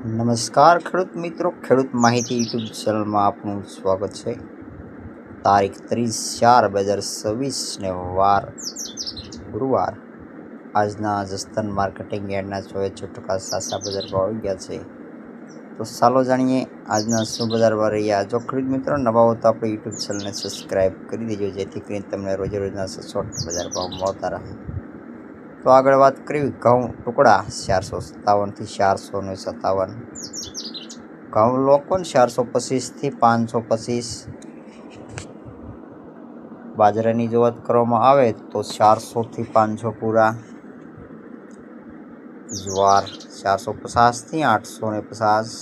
નમસ્કાર ખેડૂત મિત્રો, ખેડૂત માહિતી યુટ્યુબ ચેનલમાં આપનું સ્વાગત છે। તારીખ 30/4/2026 ને વાર ગુરુવાર। આજના જસદણ માર્કેટિંગ યાર્ડના 24% સાચા બજાર ભાવ આવી ગયા છે। તો ચાલો જાણીએ આજના શું બજાર ભાવ રહ્યા। જો ખેડૂત મિત્રો નવા હો તો આપણે યુટ્યુબ ચેનલને સબસ્ક્રાઈબ કરી દેજો, જેથી કરીને તમને રોજે રોજના સચોટ બજાર ભાવ મળતા રહે। તો આગળ વાત કરી ઘઉં ટુકડા 457 થી 457, ઘઉં લોકવન 425 થી 525, બાજરાની જો વાત કરવામાં આવે તો 400 થી 500 પૂરા, જ્વાર 450 થી 850,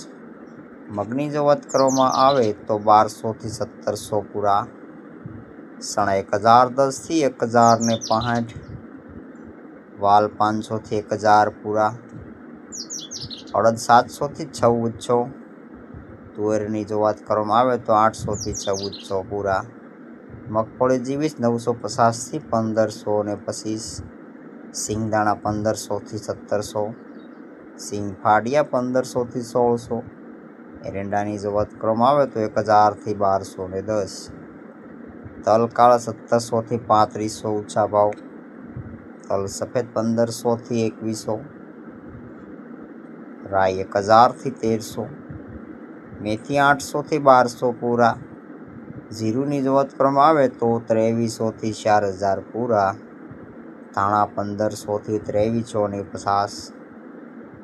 મગની જો વાત કરવામાં આવે તો 1200 થી 1700 પૂરા, ચણા 1010 થી 1065, વાલ 500 થી 1000 પૂરા, અડદ 700 થી 1400, તુવેરની જો વાત કરવામાં આવે તો 800 થી 1400 પૂરા, મગફળી જીવીસ 950 થી 1525, સિંગદાણા 1500 થી 1700, સિંગ ફાડિયા 1500 થી 1600, એરંડાની જો વાત કરવામાં આવે તો 1000 થી 1210, તલ કાળા 1700 થી 3500 ઊંચા ભાવ, તલ સફેદ 1500 થી 2100, રાઈ 1000 થી 1300, મેથી 800 થી 1200 પૂરા, જીરુની જો વાત કરવામાં આવે તો 2300 થી 4000 પૂરા, ધાણા 1500 થી 2350,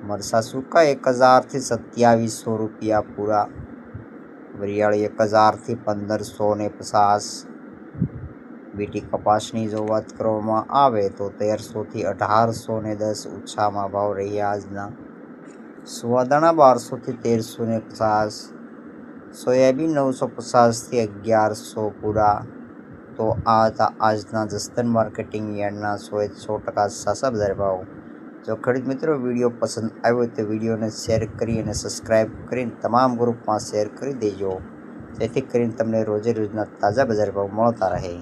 મરસા સૂકા 1000 થી 2700 રૂપિયા પૂરા, વરિયાળી 1000 થી 1550, બીટી કપાસની જો વાત કરવામાં આવે તો 1300 થી 1810 ઊંચામાં ભાવ રહ્યા આજના, સુવાદાણા 1200 થી 1350, સોયાબીન 950 થી 1100 પૂરા। તો આ હતા આજના જસદણ માર્કેટિંગ યાર્ડના 100% સાચા બજાર ભાવ। જો ખેડૂત મિત્રો વિડીયો પસંદ આવ્યો તો વિડીયોને શેર કરી અને સબસ્ક્રાઈબ કરીને તમામ ગ્રુપમાં શેર કરી દેજો, જેથી કરીને તમને રોજે રોજના તાજા બજાર ભાવ મળતા રહે।